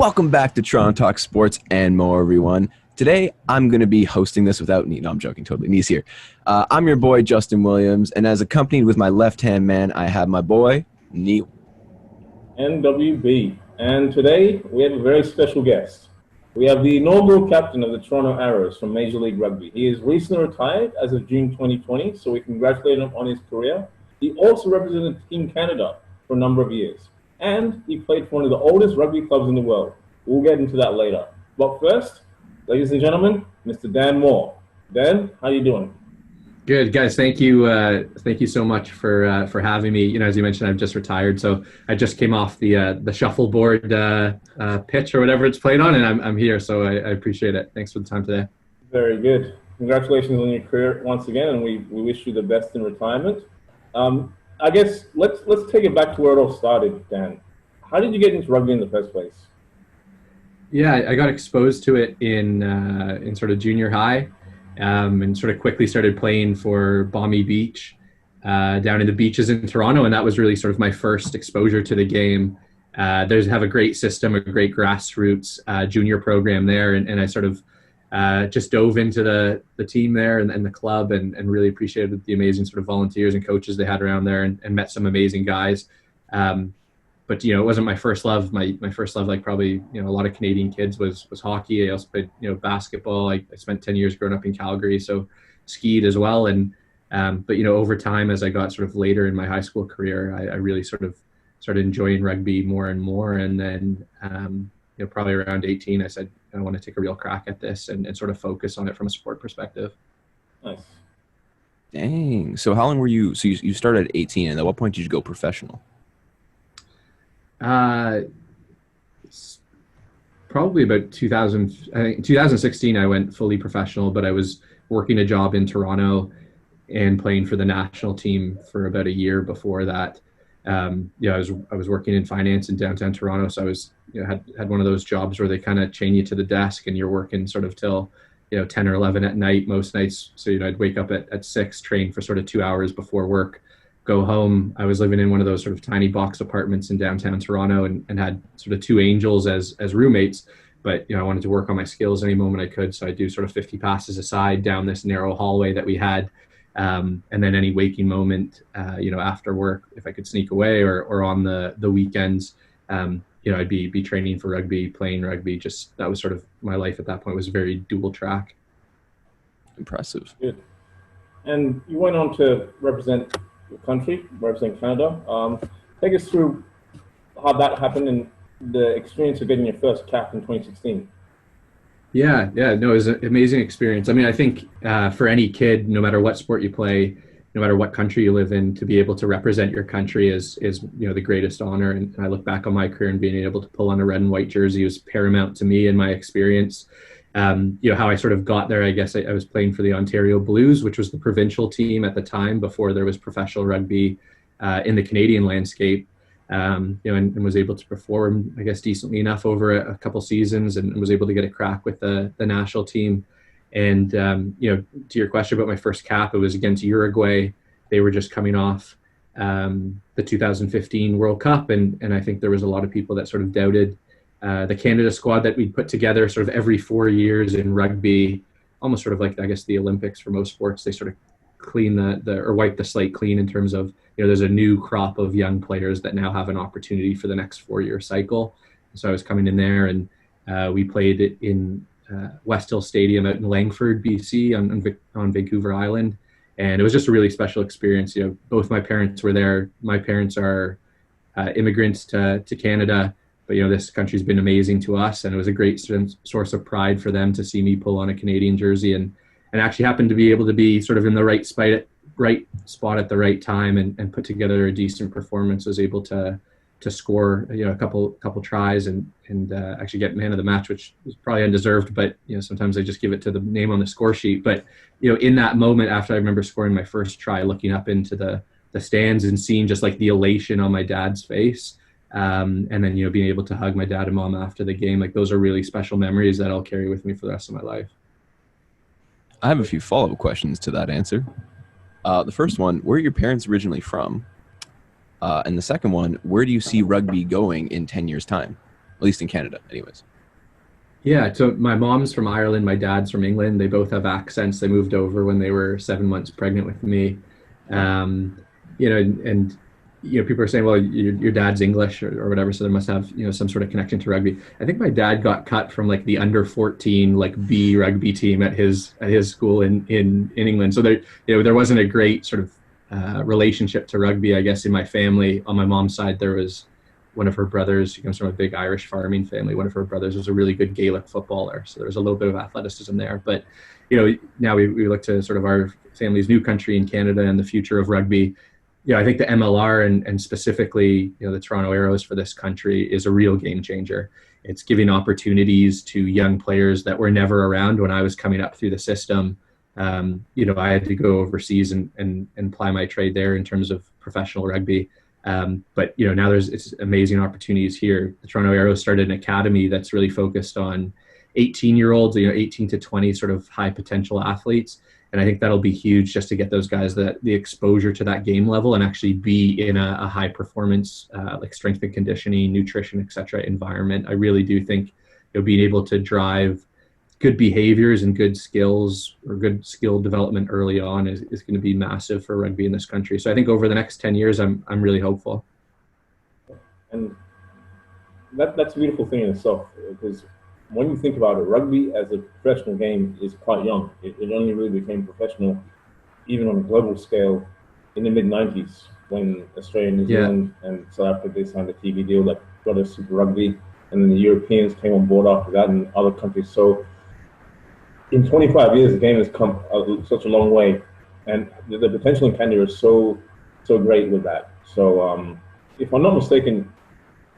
Welcome back to Toronto Talk Sports and more, everyone. Today, I'm going to be hosting this without Nee. No, I'm joking, totally. Nee's here. I'm your boy, Justen Williams, and as accompanied with my left-hand man, I have my boy, Nee. NWB. And today, we have a very special guest. We have the inaugural captain of the Toronto Arrows from Major League Rugby. He is recently retired as of June 2020, so we congratulate him on his career. He also represented Team Canada for a number of years. And he played for one of the oldest rugby clubs in the world. We'll get into that later. But first, ladies and gentlemen, Mr. Dan Moor. Dan, how you doing? Good, guys. Thank you. Thank you so much for having me. You know, as you mentioned, I've just retired, so I just came off the shuffleboard pitch or whatever it's played on, and I'm here. So I appreciate it. Thanks for the time today. Very good. Congratulations on your career once again, and we wish you the best in retirement. I guess let's take it back to where it all started, Dan. How did you get into rugby in the first place? Yeah, I got exposed to it in sort of junior high. And sort of quickly started playing for Balmy Beach down in the beaches in Toronto, and that was really sort of my first exposure to the game. They have a great system, a great grassroots junior program there, and I sort of just dove into the team there and the club and really appreciated the amazing sort of volunteers and coaches they had around there and met some amazing guys. But, you know, it wasn't my first love. My first love, like probably, you know, a lot of Canadian kids was hockey. I also played, you know, basketball. I spent 10 years growing up in Calgary, so skied as well. And, but, you know, over time, as I got sort of later in my high school career, I really sort of started enjoying rugby more and more. And then, you know, probably around 18, I said, I want to take a real crack at this and sort of focus on it from a sport perspective. Nice. Dang. So how long were you? So you started at 18, and at what point did you go professional? Probably about 2000. I think 2016 I went fully professional, but I was working a job in Toronto and playing for the national team for about a year before that. Yeah, I was working in finance in downtown Toronto, so I was, you know, had one of those jobs where they kind of chain you to the desk and you're working sort of till, you know, 10 or 11 at night most nights. So, you know, I'd wake up at 6, train for sort of 2 hours before work, go home. I was living in one of those sort of tiny box apartments in downtown Toronto and had sort of 2 angels as roommates. But, you know, I wanted to work on my skills any moment I could. So I do sort of 50 passes aside down this narrow hallway that we had. And then any waking moment, you know, after work, if I could sneak away or on the weekends, you know, I'd be training for rugby, playing rugby. Just that was sort of my life at that point, was very dual track. Impressive. Good. And you went on to represent the country, represent Canada. Take us through how that happened and the experience of getting your first cap in 2016. Yeah, no, it was an amazing experience. I mean, I think for any kid, no matter what sport you play, no matter what country you live in, to be able to represent your country is you know, the greatest honor. And I look back on my career and being able to pull on a red and white jersey was paramount to me in my experience. You know, how I sort of got there, I guess I was playing for the Ontario Blues, which was the provincial team at the time before there was professional rugby in the Canadian landscape. You know, and was able to perform, I guess, decently enough over a couple seasons and was able to get a crack with the national team. And, you know, to your question about my first cap, it was against Uruguay. They were just coming off the 2015 World Cup. And I think there was a lot of people that sort of doubted the Canada squad that we'd put together sort of every 4 years in rugby, almost sort of like, I guess, the Olympics for most sports. They sort of clean or wipe the slate clean in terms of, you know, there's a new crop of young players that now have an opportunity for the next 4-year cycle. So I was coming in there and we played it in West Hill Stadium out in Langford, BC on Vancouver Island. And it was just a really special experience. You know, both my parents were there. My parents are immigrants to Canada, but, you know, this country's been amazing to us. And it was a great source of pride for them to see me pull on a Canadian jersey and actually happened to be able to be sort of in the right spot at the right time and put together a decent performance. Was able to score, you know, a couple tries and actually get man of the match, which was probably undeserved, but, you know, sometimes I just give it to the name on the score sheet. But, you know, in that moment, after I remember scoring my first try, looking up into the stands and seeing just like the elation on my dad's face, and then, you know, being able to hug my dad and mom after the game, like those are really special memories that I'll carry with me for the rest of my life. I have a few follow-up questions to that answer. The first one, where are your parents originally from? And the second one, where do you see rugby going in 10 years' time? at least in Canada, anyways. Yeah, so my mom's from Ireland, my dad's from England. They both have accents. They moved over when they were 7 months pregnant with me. Um, and people are saying, well, your dad's English or whatever, so there must have some sort of connection to rugby. I think my dad got cut from like the under 14 like B rugby team at his school in England. So there wasn't a great sort of relationship to rugby, I guess, in my family. On my mom's side, there was one of her brothers, who comes from a big Irish farming family. One of her brothers was a really good Gaelic footballer, so there was a little bit of athleticism there. But now we look to sort of our family's new country in Canada and the future of rugby. I think the MLR and specifically the Toronto Arrows for this country is a real game changer. It's giving opportunities to young players that were never around when I was coming up through the system. I had to go overseas and ply my trade there in terms of professional rugby. But now it's amazing opportunities here. The Toronto Arrows started an academy that's really focused on 18-year-olds, 18 to 20 sort of high potential athletes. And I think that'll be huge just to get those guys the exposure to that game level and actually be in a high performance, like strength and conditioning, nutrition, et cetera, environment. I really do think being able to drive good behaviors and good skills or good skill development early on is going to be massive for rugby in this country. So I think over the next 10 years, I'm really hopeful. And that's a beautiful thing in itself, because when you think about it, rugby as a professional game is quite young. It only really became professional, even on a global scale, in the mid-90s when Australia, New Zealand, and South Africa, they signed a TV deal that got us Super Rugby, and then the Europeans came on board after that, and other countries. So in 25 years, the game has come such a long way, and the potential in Canada is so great with that. So if I'm not mistaken,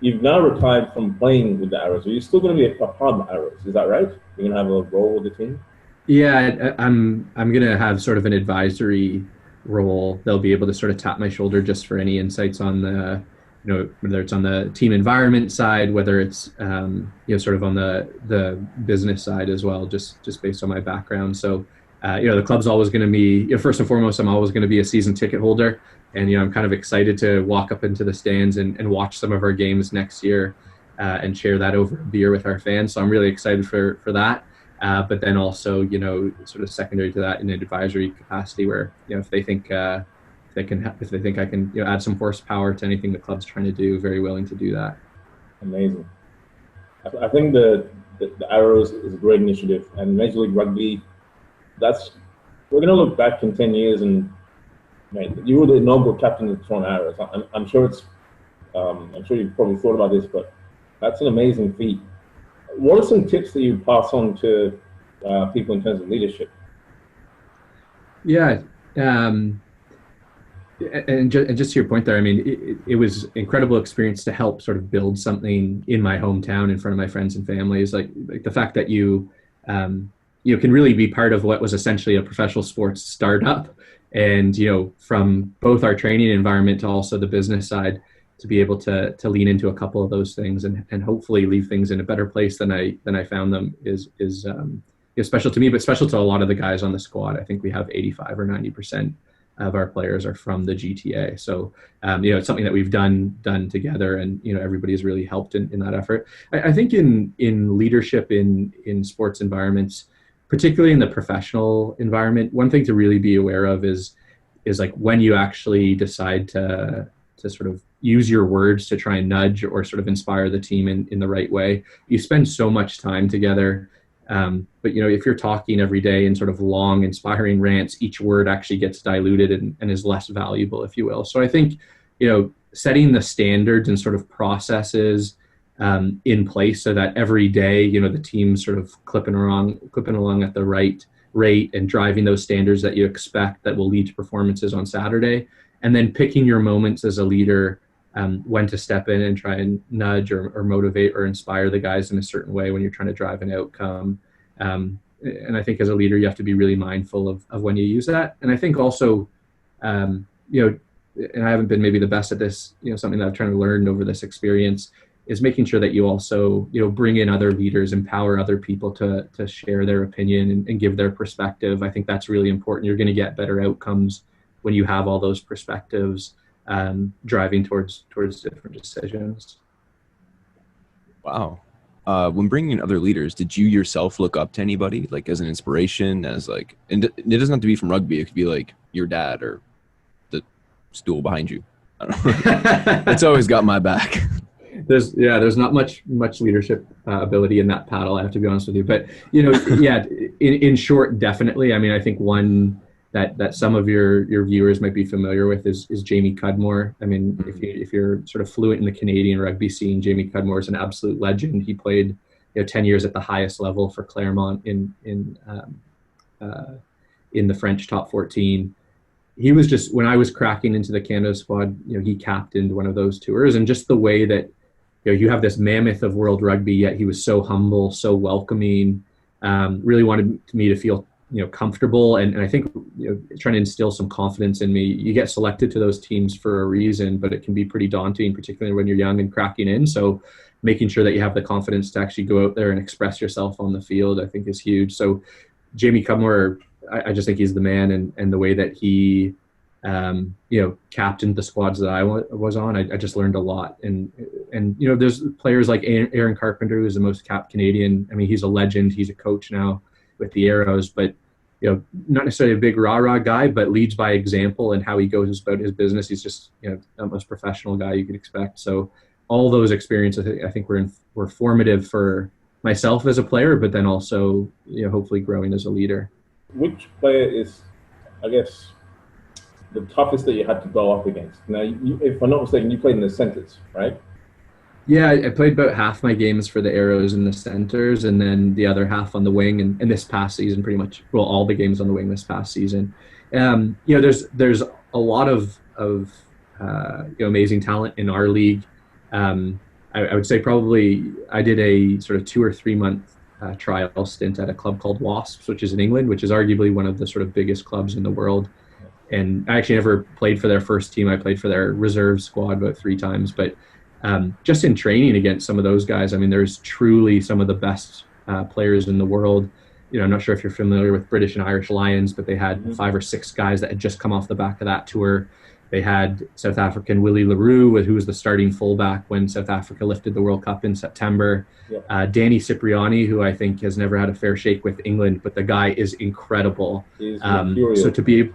you've now retired from playing with the Arrows. Are you still going to be a part of the Arrows? Is that right? You're going to have a role with the team? Yeah, I'm going to have sort of an advisory role. They'll be able to sort of tap my shoulder just for any insights on the, whether it's on the team environment side, whether it's sort of on the business side as well, just based on my background. So the club's always going to be, first and foremost, I'm always going to be a season ticket holder. And, I'm kind of excited to walk up into the stands and watch some of our games next year and share that over a beer with our fans. So I'm really excited for that. But then also, sort of secondary to that in an advisory capacity where, if they think I can, add some horsepower to anything the club's trying to do, very willing to do that. Amazing. I think the Arrows is a great initiative, and Major League Rugby, we're going to look back in 10 years and, man, you were the inaugural captain of the Toronto Arrows. I'm sure you've probably thought about this, but that's an amazing feat. What are some tips that you pass on to people in terms of leadership? Yeah. And just to your point there, I mean, it was incredible experience to help sort of build something in my hometown in front of my friends and families. Like the fact that you can really be part of what was essentially a professional sports startup. And, from both our training environment to also the business side, to be able to lean into a couple of those things and hopefully leave things in a better place than I found them is special to me, but special to a lot of the guys on the squad. I think we have 85 or 90% of our players are from the GTA. So, it's something that we've done together, and, everybody's really helped in that effort. I think in leadership in sports environments, particularly in the professional environment, one thing to really be aware of is like when you actually decide to sort of use your words to try and nudge or sort of inspire the team in the right way. You spend so much time together. But, if you're talking every day in sort of long, inspiring rants, each word actually gets diluted and is less valuable, if you will. So I think, setting the standards and sort of processes in place so that every day, the team's sort of clipping along at the right rate and driving those standards that you expect that will lead to performances on Saturday. And then picking your moments as a leader, when to step in and try and nudge or motivate or inspire the guys in a certain way when you're trying to drive an outcome. And I think as a leader, you have to be really mindful of when you use that. And I think also, and I haven't been maybe the best at this, something that I've trying to learn over this experience is making sure that you also, bring in other leaders, empower other people to share their opinion and give their perspective. I think that's really important. You're going to get better outcomes when you have all those perspectives driving towards different decisions. Wow. When bringing in other leaders, did you yourself look up to anybody, like as an inspiration, as like, and it doesn't have to be from rugby. It could be like your dad or the stool behind you. I don't know. It's always got my back. There's not much leadership ability in that paddle, I have to be honest with you. But yeah, in short, definitely. I mean, I think one that some of your viewers might be familiar with is Jamie Cudmore. I mean, if you're sort of fluent in the Canadian rugby scene, Jamie Cudmore is an absolute legend. He played 10 years at the highest level for Claremont in the French top 14. He was just, when I was cracking into the Canada squad, he captained one of those tours, and just the way that you have this mammoth of world rugby, yet he was so humble, so welcoming, really wanted me to feel comfortable, and I think trying to instill some confidence in me. You get selected to those teams for a reason, but it can be pretty daunting, particularly when you're young and cracking in. So making sure that you have the confidence to actually go out there and express yourself on the field, I think, is huge. So Jamie Cudmore, I just think he's the man, and the way that he captained the squads that I was on, I just learned a lot. And there's players like Aaron Carpenter, who's the most capped Canadian. I mean, he's a legend. He's a coach now with the Arrows, but not necessarily a big rah-rah guy, but leads by example and how he goes about his business. He's just the most professional guy you could expect. So all those experiences, I think, were formative for myself as a player, but then also hopefully growing as a leader. Which player is, I guess, the toughest that you had to go up against? Now, if I'm not mistaken, you played in the centers, right? Yeah, I played about half my games for the Arrows in the centers, and then the other half on the wing. And this past season, pretty much, well, all the games on the wing this past season. There's a lot of amazing talent in our league. I would say probably I did a sort of 2 or 3 month trial stint at a club called Wasps, which is in England, which is arguably one of the sort of biggest clubs in the world. And I actually never played for their first team. I played for their reserve squad about 3 times, but just in training against some of those guys, I mean, there's truly some of the best players in the world. I'm not sure if you're familiar with British and Irish Lions, but they had 5 or 6 guys that had just come off the back of that tour. They had South African Willie Leroux, who was the starting fullback when South Africa lifted the World Cup in September. Yeah. Danny Cipriani, who I think has never had a fair shake with England, but the guy is incredible. So to be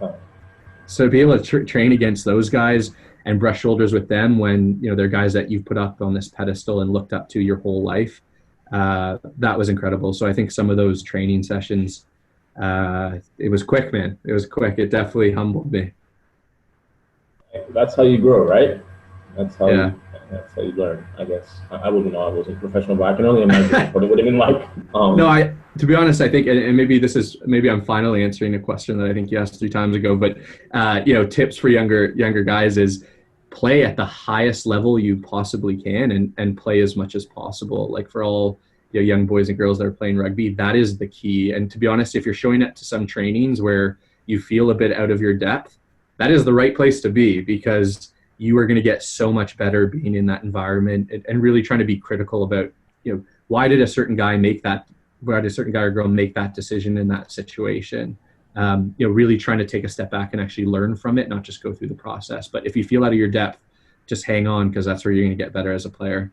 able to train against those guys and brush shoulders with them when they're guys that you've put up on this pedestal and looked up to your whole life, that was incredible. So I think some of those training sessions, it was quick, man. It was quick. It definitely humbled me. That's how you grow, right? That's how you learn, I guess. I wouldn't know. I wasn't professional, but I can only imagine what it would have been like. No, to be honest, I think, and maybe I'm finally answering a question that I think you asked 3 times ago, but tips for younger guys is play at the highest level you possibly can, and play as much as possible. Like for all young boys and girls that are playing rugby, that is the key. And to be honest, if you're showing up to some trainings where you feel a bit out of your depth, that is the right place to be, because you are going to get so much better being in that environment, and really trying to be critical about, why did a certain guy or girl make that decision in that situation? Really trying to take a step back and actually learn from it, not just go through the process. But if you feel out of your depth, just hang on, because that's where you're going to get better as a player.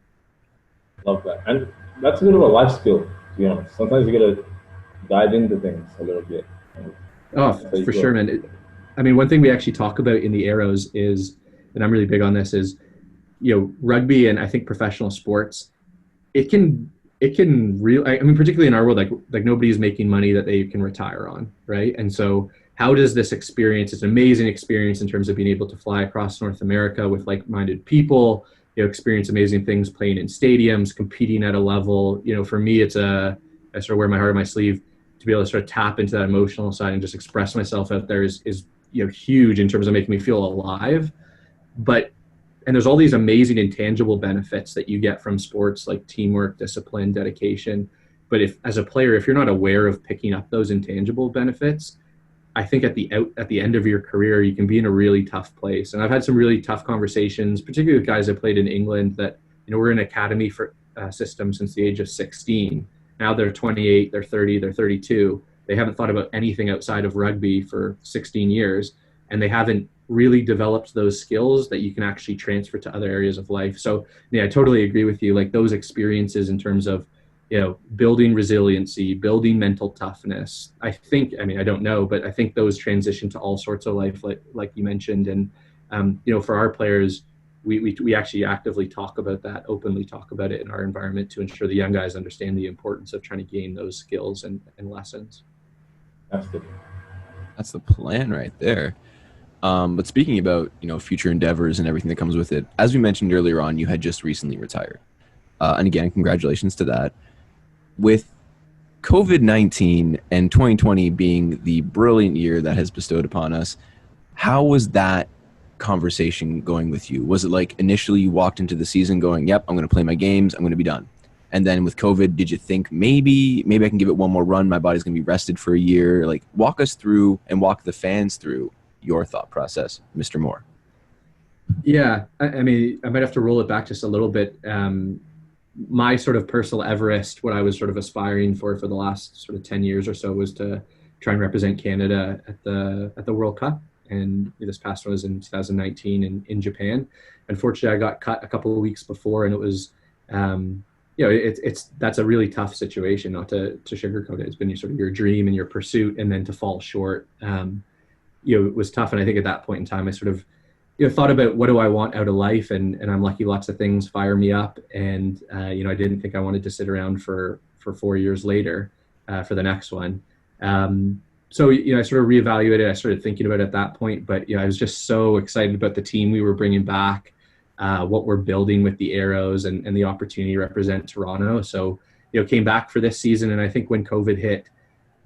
Love that. And that's a bit of a life skill, to be honest. Sometimes you got to dive into things a little bit. Oh, for sure, man. I mean, one thing we actually talk about in the Arrows is, and I'm really big on this, is, rugby and I think professional sports, it can really, I mean, particularly in our world, like nobody's making money that they can retire on, right? And so how does this experience, it's an amazing experience in terms of being able to fly across North America with like-minded people, experience amazing things, playing in stadiums, competing at a level, for me, I sort of wear my heart on my sleeve to be able to sort of tap into that emotional side and just express myself out there is huge in terms of making me feel alive. And there's all these amazing intangible benefits that you get from sports, like teamwork, discipline, dedication. But as a player, if you're not aware of picking up those intangible benefits, I think at the end of your career, you can be in a really tough place. And I've had some really tough conversations, particularly with guys that played in England that, we're in an academy for system since the age of 16. Now they're 28, they're 30, they're 32. They haven't thought about anything outside of rugby for 16 years, and they haven't really develops those skills that you can actually transfer to other areas of life. So yeah, I totally agree with you. Like those experiences in terms of, building resiliency, building mental toughness. I think, I don't know, but I think those transition to all sorts of life, like you mentioned. And, for our players, we actually actively talk about that, openly talk about it in our environment to ensure the young guys understand the importance of trying to gain those skills and lessons. That's the plan right there. But speaking about, future endeavors and everything that comes with it, as we mentioned earlier on, you had just recently retired. And again, congratulations to that. With COVID-19 and 2020 being the brilliant year that has bestowed upon us, how was that conversation going with you? Was it like initially you walked into the season going, yep, I'm going to play my games, I'm going to be done? And then with COVID, did you think maybe I can give it one more run, my body's going to be rested for a year? Like, walk us through and walk the fans through your thought process, Mr. Moore. Yeah, I might have to roll it back just a little bit. My sort of personal Everest, what I was sort of aspiring for the last sort of 10 years or so, was to try and represent Canada at the World Cup. And this past one was in 2019 in Japan. Unfortunately, I got cut a couple of weeks before, and it was, that's a really tough situation, not to sugarcoat it. It's been sort of your dream and your pursuit, and then to fall short, it was tough. And I think at that point in time, I sort of, thought about what do I want out of life, and I'm lucky lots of things fire me up, and I didn't think I wanted to sit around for 4 years later for the next one. So I sort of reevaluated. I started thinking about it at that point, but I was just so excited about the team we were bringing back, what we're building with the Arrows, and the opportunity to represent Toronto. So came back for this season, and I think when COVID hit,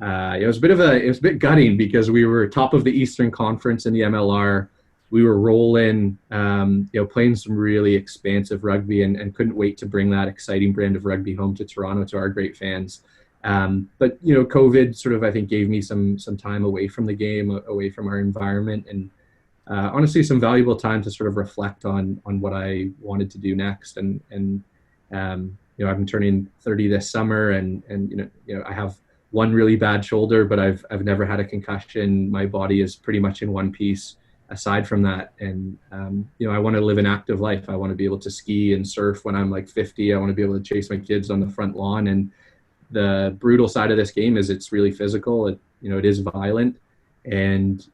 it was a bit gutting because we were top of the Eastern Conference in the MLR. We were rolling, playing some really expansive rugby, and couldn't wait to bring that exciting brand of rugby home to Toronto to our great fans. But COVID sort of, I think, gave me some time away from the game, away from our environment, and honestly, some valuable time to sort of reflect on what I wanted to do next. And I've been turning 30 this summer, and I have one really bad shoulder, but I've never had a concussion. My body is pretty much in one piece. Aside from that, and I want to live an active life. I want to be able to ski and surf when I'm like 50. I want to be able to chase my kids on the front lawn. And the brutal side of this game is it's really physical. It is violent, and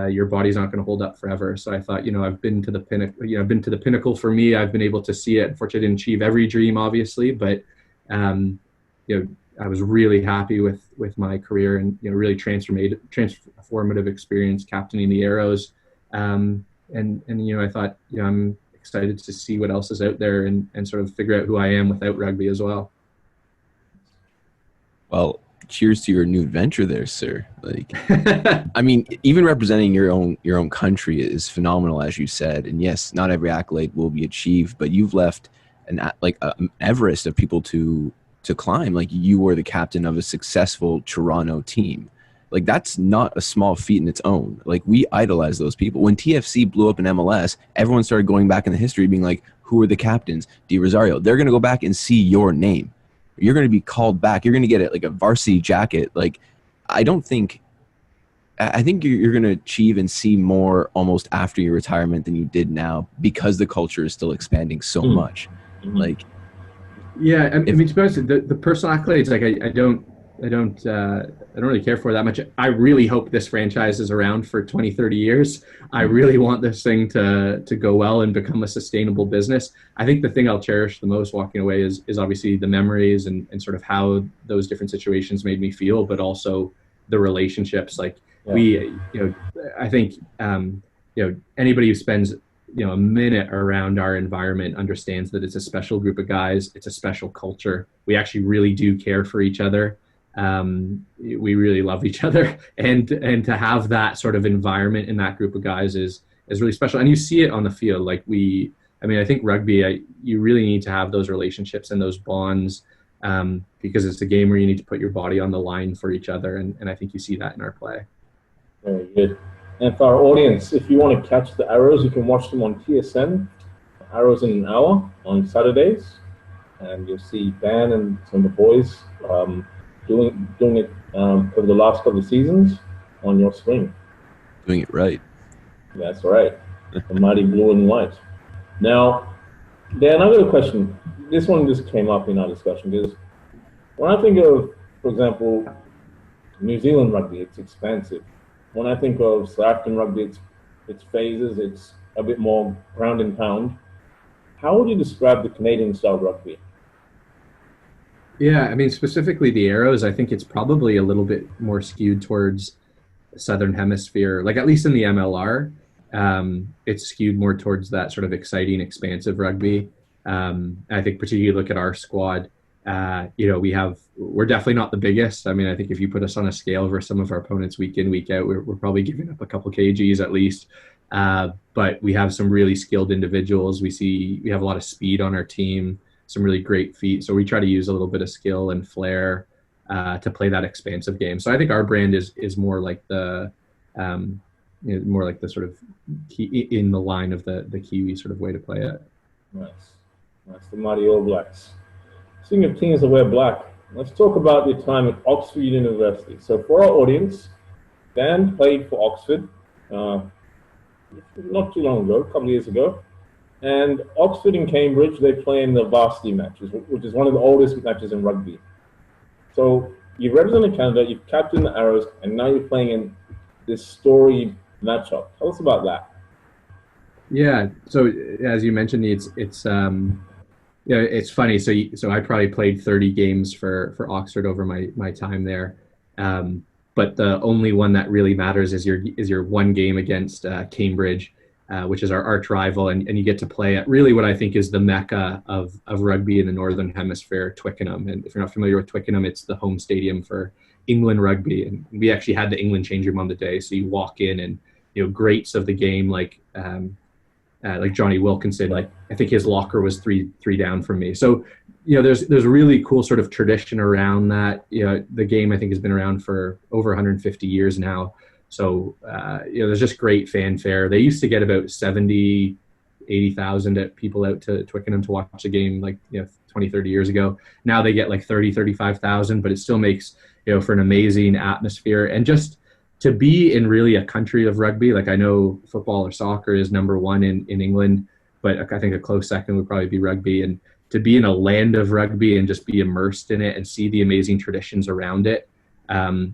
your body's not going to hold up forever. So I thought, I've been to the pinnacle. I've been to the pinnacle for me. I've been able to see it. Unfortunately, I didn't achieve every dream, obviously, but I was really happy with my career, and really transformative experience captaining the Arrows. And I thought, I'm excited to see what else is out there, and sort of figure out who I am without rugby as well. Well, cheers to your new adventure there, sir. Like, even representing your own country is phenomenal, as you said. And yes, not every accolade will be achieved, but you've left an Everest of people to climb. Like, you were the captain of a successful Toronto team. Like, that's not a small feat in its own. Like, we idolize those people. When TFC blew up in MLS, everyone started going back in the history being like, who are the captains? Di Rosario. They're going to go back and see your name. You're going to be called back. You're going to get it like a varsity jacket. Like, I think you're going to achieve and see more almost after your retirement than you did now, because the culture is still expanding so much. Mm-hmm. Like, yeah, to be honest, the personal accolades, like I don't really care for that much. I really hope this franchise is around for 20, 30 years. I really want this thing to go well and become a sustainable business. I think the thing I'll cherish the most walking away is obviously the memories and sort of how those different situations made me feel, but also the relationships. Like, I think, anybody who spends, a minute around our environment understands that it's a special group of guys. It's a special culture. We actually really do care for each other. We really love each other, and to have that sort of environment in that group of guys is really special. And you see it on the field. Like, I think rugby, you really need to have those relationships and those bonds, because it's a game where you need to put your body on the line for each other. And I think you see that in our play. Very good. And for our audience, if you want to catch the Arrows, you can watch them on TSN, Arrows in an Hour on Saturdays. And you'll see Dan and some of the boys doing it for the last couple of seasons on your screen. Doing it right. That's right. The mighty blue and white. Now, Dan, I've got a question. This one just came up in our discussion because when I think of, for example, New Zealand rugby, it's expansive. When I think of South African rugby, it's phases, it's a bit more ground and pound. How would you describe the Canadian style rugby? Yeah, I mean, specifically the arrows, I think it's probably a little bit more skewed towards the Southern Hemisphere, like at least in the MLR. It's skewed more towards that sort of exciting, expansive rugby. I think particularly look at our squad, we're definitely not the biggest. I mean, I think if you put us on a scale versus some of our opponents week in, week out, we're probably giving up a couple kgs at least. But we have some really skilled individuals. We have a lot of speed on our team, some really great feet. So we try to use a little bit of skill and flair to play that expansive game. So I think our brand is more like more like the sort of in the line of the Kiwi sort of way to play it. Nice. That's the mighty All Blacks. Speaking of teams that wear black, let's talk about your time at Oxford University. So for our audience, Dan played for Oxford not too long ago, a couple of years ago. And Oxford and Cambridge, they play in the varsity matches, which is one of the oldest matches in rugby. So you've represented Canada, you've captained the Arrows, and now you're playing in this storied matchup. Tell us about that. Yeah. So as you mentioned, it's funny. So I probably played 30 games for Oxford over my time there. But the only one that really matters is your one game against Cambridge, which is our arch rival, and you get to play at really what I think is the mecca of rugby in the Northern Hemisphere, Twickenham. And if you're not familiar with Twickenham, it's the home stadium for England rugby, and we actually had the England change room on the day. So you walk in, and greats of the game like Johnny Wilkinson, like I think his locker was three down from me. So there's a really cool sort of tradition around that. The game I think has been around for over 150 years now. So, there's just great fanfare. They used to get about 70, 80,000 people out to Twickenham to watch a game 20, 30 years ago. Now they get like 30, 35,000, but it still makes, for an amazing atmosphere. And just to be in really a country of rugby, like I know football or soccer is number one in England, but I think a close second would probably be rugby. And to be in a land of rugby and just be immersed in it and see the amazing traditions around it,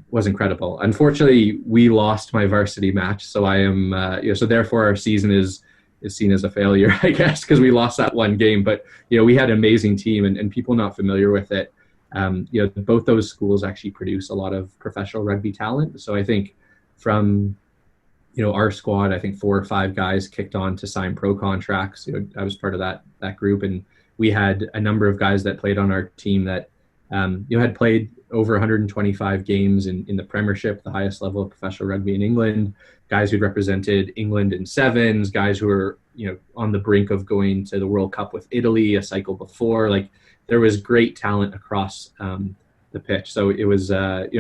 was incredible. Unfortunately, we lost my varsity match, so I am so therefore our season is seen as a failure, I guess, because we lost that one game. But we had an amazing team, and people not familiar with it, both those schools actually produce a lot of professional rugby talent. So I think from our squad, I think 4 or 5 guys kicked on to sign pro contracts. I was part of that group, and we had a number of guys that played on our team that had played over 125 games in the Premiership, the highest level of professional rugby in England, guys who'd represented England in sevens, guys who were, on the brink of going to the World Cup with Italy a cycle before. Like there was great talent across the pitch. So it was,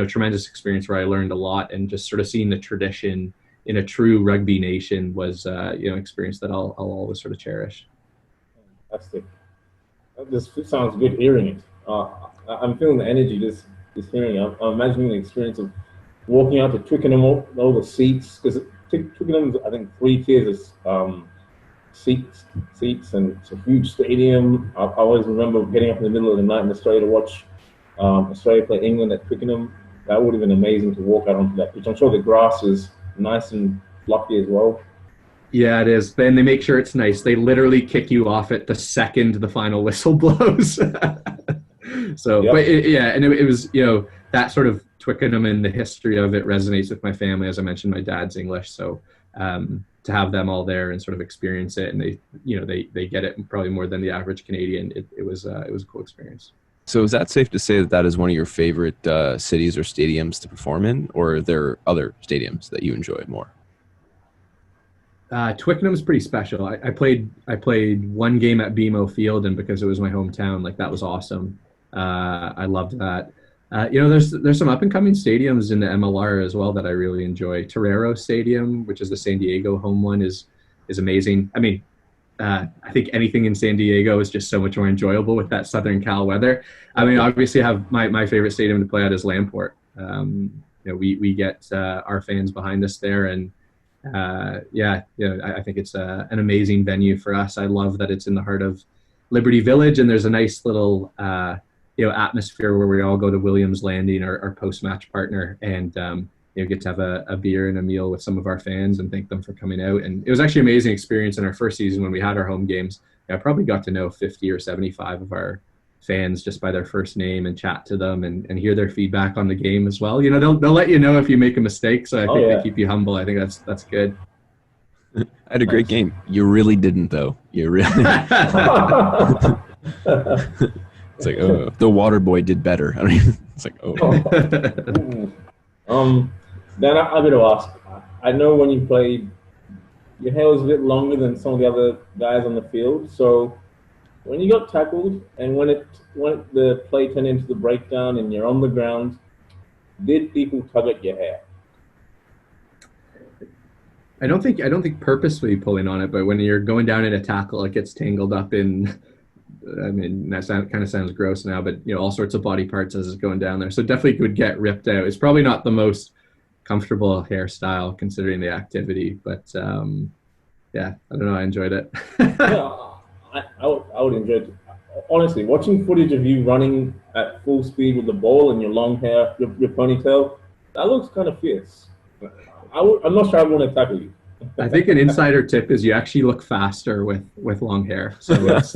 tremendous experience where I learned a lot, and just sort of seeing the tradition in a true rugby nation was, experience that I'll always sort of cherish. Fantastic. This sounds good hearing it. I'm feeling the energy just hearing. I'm imagining the experience of walking out to Twickenham, all the seats, because Twickenham's, I think, 3 tiers of seats, and it's a huge stadium. I always remember getting up in the middle of the night in Australia to watch Australia play England at Twickenham. That would have been amazing to walk out onto that pitch. I'm sure the grass is nice and fluffy as well. Yeah, it is. Then they make sure it's nice. They literally kick you off it the second the final whistle blows. So, yep. But it was, that sort of Twickenham and the history of it resonates with my family. As I mentioned, my dad's English, so to have them all there and sort of experience it, and they get it probably more than the average Canadian. It was a cool experience. So is that safe to say that is one of your favorite cities or stadiums to perform in, or are there other stadiums that you enjoy more? Twickenham's pretty special. I played one game at BMO Field, and because it was my hometown, like that was awesome. I loved that. There's some up and coming stadiums in the MLR as well that I really enjoy. Torero Stadium, which is the San Diego home one, is amazing. I mean, I think anything in San Diego is just so much more enjoyable with that Southern Cal weather. I mean, obviously, I have my favorite stadium to play at is Lamport. We get our fans behind us there, and I think it's an amazing venue for us. I love that it's in the heart of Liberty Village, and there's a nice little atmosphere where we all go to Williams Landing, our post-match partner, and get to have a beer and a meal with some of our fans and thank them for coming out. And it was actually an amazing experience in our first season when we had our home games. I probably got to know 50 or 75 of our fans just by their first name and chat to them and hear their feedback on the game as well. They'll let you know if you make a mistake, so I think they keep you humble. I think that's good. I had a great game. You really didn't, though. You really. It's like, oh, the water boy did better. I don't even. It's like, oh. Then I'm going to ask. I know when you played, your hair was a bit longer than some of the other guys on the field. So when you got tackled and when the play turned into the breakdown and you're on the ground, did people tug at your hair? I don't think purposely pulling on it, but when you're going down in a tackle, it gets tangled up in. I mean, that kind of sounds gross now, but all sorts of body parts as it's going down there. So definitely could get ripped out. It's probably not the most comfortable hairstyle considering the activity, but I don't know. I enjoyed it. Yeah, I would enjoy it. Honestly, watching footage of you running at full speed with the ball and your long hair, your ponytail, that looks kind of fierce. I'm not sure I want to tackle you. I think an insider tip is you actually look faster with long hair. So it's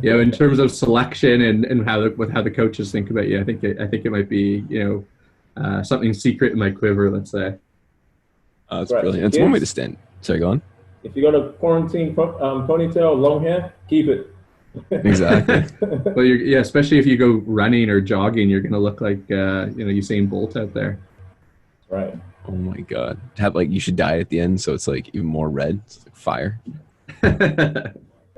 in terms of selection and how the coaches think about you, I think it might be something secret in my quiver, let's say. That's brilliant. It's one way to stand. Sorry, go on. If you got a quarantine ponytail, long hair, keep it. Exactly. Well, especially if you go running or jogging, you're going to look like Usain Bolt out there. Right. Oh my God. You should dye at the end so it's like even more red. It's like fire. I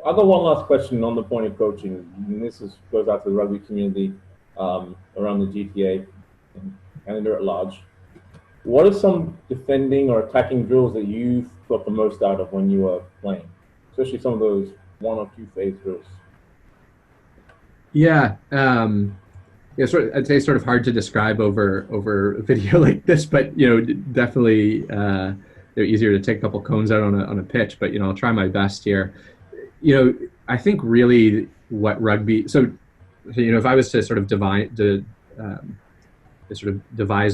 got one last question on the point of coaching, and this goes out to the rugby community around the GTA and Canada at large. What are some defending or attacking drills that you got the most out of when you were playing, especially some of those 1 or 2 phase drills? Yeah. I'd say sort of hard to describe over a video like this, but definitely easier to take a couple cones out on a pitch. But I'll try my best here. I think really what rugby. So if I was to sort of devise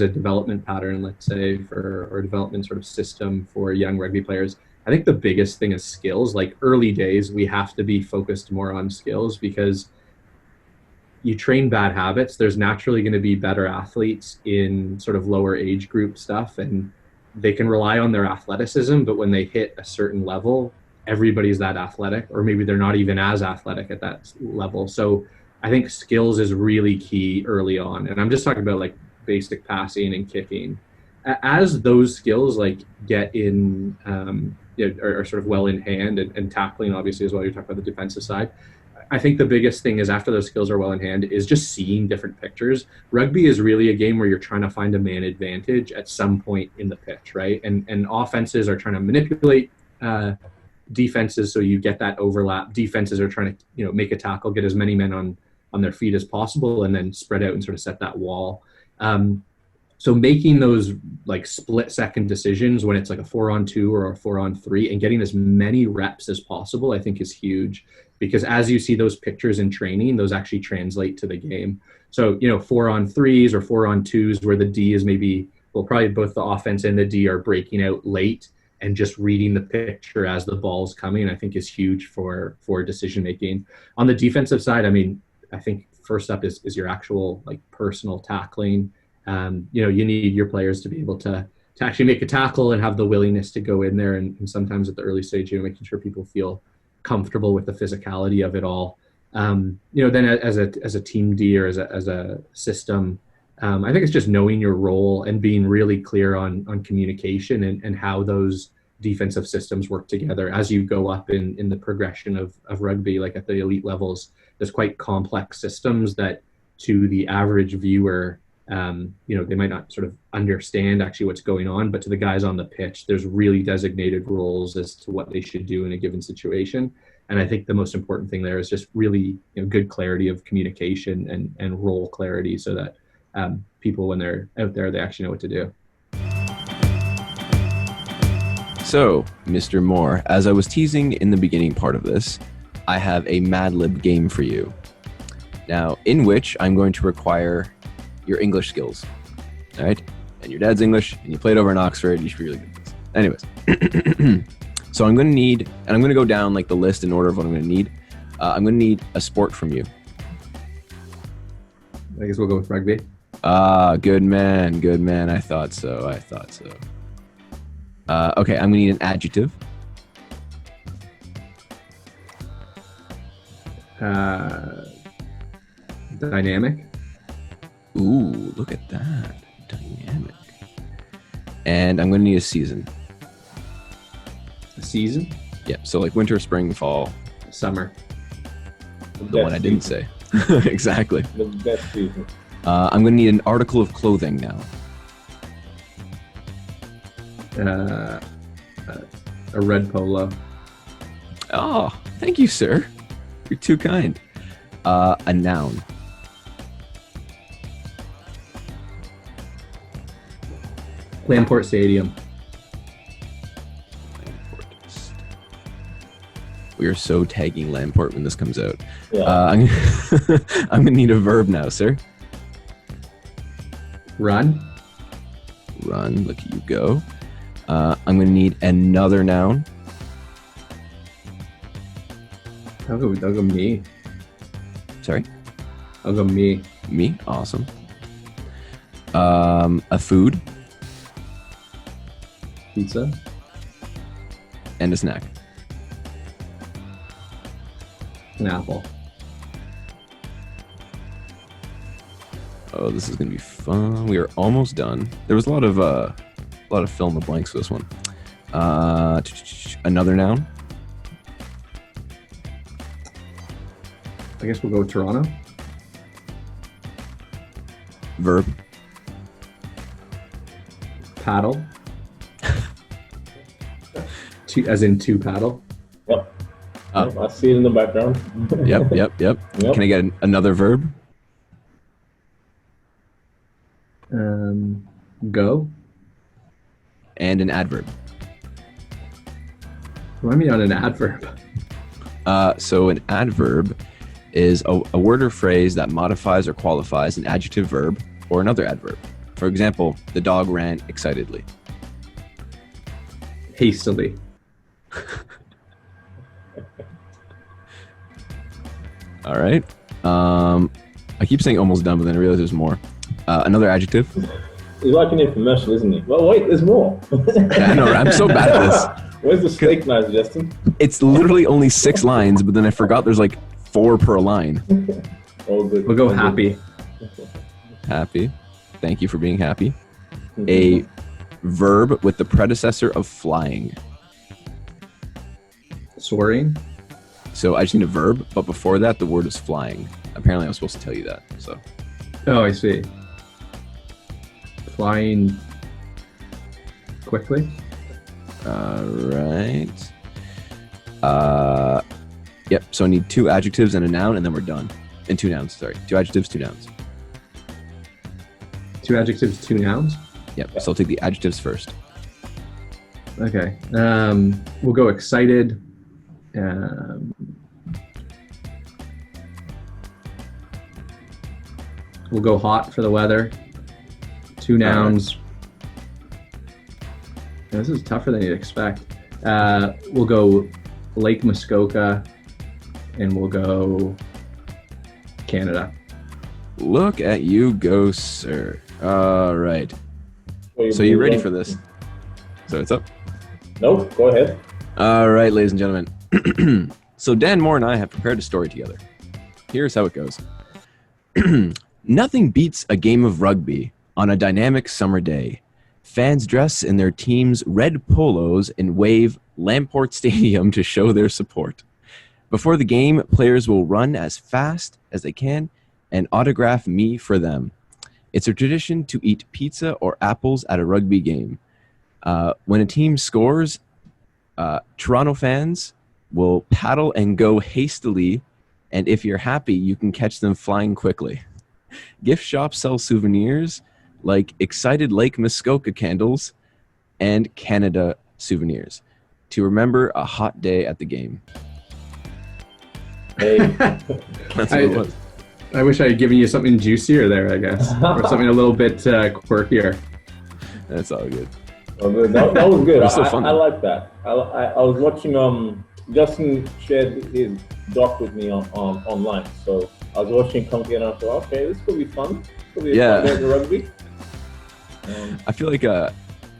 a development pattern, let's say, or development sort of system for young rugby players, I think the biggest thing is skills. Like early days, we have to be focused more on skills because you train bad habits. There's naturally going to be better athletes in sort of lower age group stuff, and they can rely on their athleticism, but when they hit a certain level, everybody's that athletic, or maybe they're not even as athletic at that level. So I think skills is really key early on. And I'm just talking about like basic passing and kicking. As those skills get in, are sort of well in hand, and tackling obviously as well, you're talking about the defensive side. I think the biggest thing is after those skills are well in hand is just seeing different pictures. Rugby is really a game where you're trying to find a man advantage at some point in the pitch, right? And offenses are trying to manipulate defenses so you get that overlap. Defenses are trying to make a tackle, get as many men on their feet as possible, and then spread out and sort of set that wall. So making those split second decisions when it's like a 4-on-2 or a 4-on-3 and getting as many reps as possible, I think is huge, because as you see those pictures in training, those actually translate to the game. So, 4-on-3s or 4-on-2s where the D is probably both the offense and the D are breaking out late and just reading the picture as the ball's coming, I think is huge for decision making. On the defensive side, I think first up is your actual personal tackling. You need your players to be able to actually make a tackle and have the willingness to go in there. And sometimes at the early stage, making sure people feel comfortable with the physicality of it all. Then as a team D or as a system, I think it's just knowing your role and being really clear on communication and how those defensive systems work together as you go up in the progression of rugby, like at the elite levels. There's quite complex systems that to the average viewer, they might not sort of understand actually what's going on, but to the guys on the pitch, there's really designated roles as to what they should do in a given situation. And I think the most important thing there is just really good clarity of communication and role clarity so that people, when they're out there, they actually know what to do. So, Mr. Moore, as I was teasing in the beginning part of this, I have a Mad Lib game for you. Now, in which I'm going to require your English skills. All right? And your dad's English, and you played over in Oxford, you should be really good at this. Anyways. So I'm going to need, and I'm going to go down like the list in order of what I'm going to need. I'm going to need a sport from you. I guess we'll go with rugby. Good man. Good man. I thought so. Okay, I'm going to need an adjective. Dynamic. Ooh, look at that. Dynamic. And I'm going to need a season. A season? Yeah, so like winter, spring, fall. Summer. The one I didn't say. Exactly. The best season. I'm going to need an article of clothing now. A red polo. Oh, thank you, sir. You're too kind. A noun. Lamport Stadium. We are so tagging Lamport when this comes out. Yeah. I'm gonna need a verb now, sir. Run. Run. Look at you go. I'm gonna need another noun. I'll go me. Sorry. I'll go me. Me. Awesome. A food Pizza. and a snack. An apple. Oh, this is gonna be fun. We are almost done. There was a lot of fill in the blanks for this one. Another noun. I guess we'll go with Toronto. Verb. Paddle. As in to paddle. Yep. I see it in the background. Yep. Yep. Can I get another verb? Go. And an adverb. Remind me on an adverb. So an adverb is a word or phrase that modifies or qualifies an adjective verb or another adverb. For example, the dog ran excitedly. Hastily. All right. I keep saying almost done, but then I realize there's more. Another adjective. He's like an infomercial, isn't he? Well, wait, there's more. Yeah, I know, right? I'm so bad at this. Where's the steak knife, Justin? It's literally only 6 lines, but then I forgot there's like 4 per line. Oh, good. We'll go happy. Happy. Thank you for being happy. A verb with the predecessor of flying. Soaring. So I just need a verb, but before that, the word is flying. Apparently, I was supposed to tell you that. So. Oh, I see. Flying quickly. All right. Yep. So I need 2 adjectives and a noun, and then we're done. And 2 nouns. Sorry, 2 adjectives, 2 nouns. 2 adjectives, 2 nouns. Yep. So I'll take the adjectives first. Okay. We'll go excited. We'll go hot for the weather. 2 nouns. This is tougher than you'd expect. We'll go Lake Muskoka, and we'll go Canada. Look at you go, sir. All right. So you ready for this? So it's up. Nope, go ahead. All right, ladies and gentlemen. So Dan Moore and I have prepared a story together. Here's how it goes. Nothing beats a game of rugby on a dynamic summer day. Fans dress in their team's red polos and wave Lamport Stadium to show their support. Before the game, players will run as fast as they can and autograph me for them. It's a tradition to eat pizza or apples at a rugby game. When a team scores, Toronto fans will paddle and go hastily, and if you're happy, you can catch them flying quickly. Gift shops sell souvenirs like excited Lake Muskoka candles and Canada souvenirs to remember a hot day at the game. Hey, That's what it was. I wish I had given you something juicier there, I guess, or something a little bit quirkier. That's all good. oh, good. That was good. It was so fun, I though. like that. I was watching. Justen shared his doc with me on online, so I was watching come together. And I thought, okay, this could be fun. This could be a fun day in rugby. I feel like a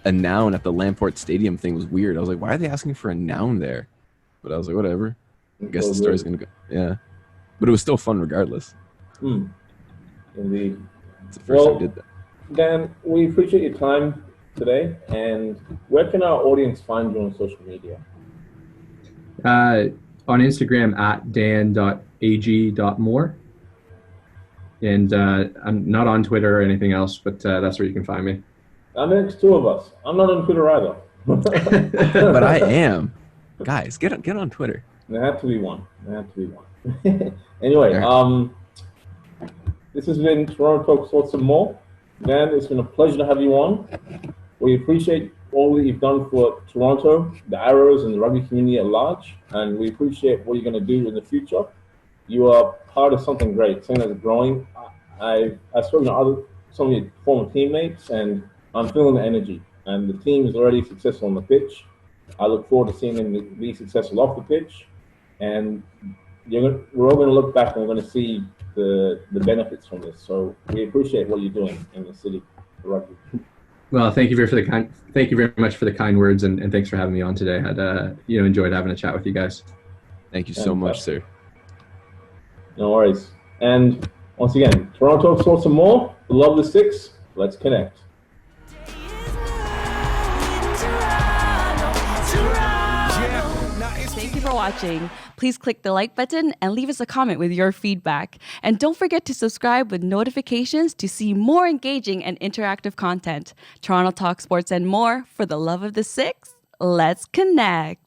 noun at the Lamport Stadium thing was weird. I was like, why are they asking for a noun there? But I was like, whatever. I guess the story's gonna go. Yeah, but it was still fun regardless. Indeed. It's the first time I did that. Dan, we appreciate your time today. And where can our audience find you on social media? On Instagram at dan.ag.moor. And I'm not on Twitter or anything else, but that's where you can find me. That makes two of us. I'm not on Twitter either. But I am. Guys, get on Twitter. There had to be one. Anyway, this has been Toronto Talk Sports and More. Dan, it's been a pleasure to have you on. We appreciate all that you've done for Toronto, the Arrows, and the rugby community at large, and we appreciate what you're going to do in the future. You are part of something great, something that's growing. I've spoken to some of your former teammates, and I'm feeling the energy. And the team is already successful on the pitch. I look forward to seeing them be successful off the pitch, and we're all going to look back and we're going to see the benefits from this. So we appreciate what you're doing in the city for rugby. Well, thank you very much for the kind words, and thanks for having me on today. I had enjoyed having a chat with you guys. Thank you so much, sir. No worries. And once again, Toronto Talk Sports and More. Love the Six. Let's connect. Thank you for watching. Please click the like button and leave us a comment with your feedback. And don't forget to subscribe with notifications to see more engaging and interactive content. Toronto Talk Sports and More. For the love of the Six, let's connect.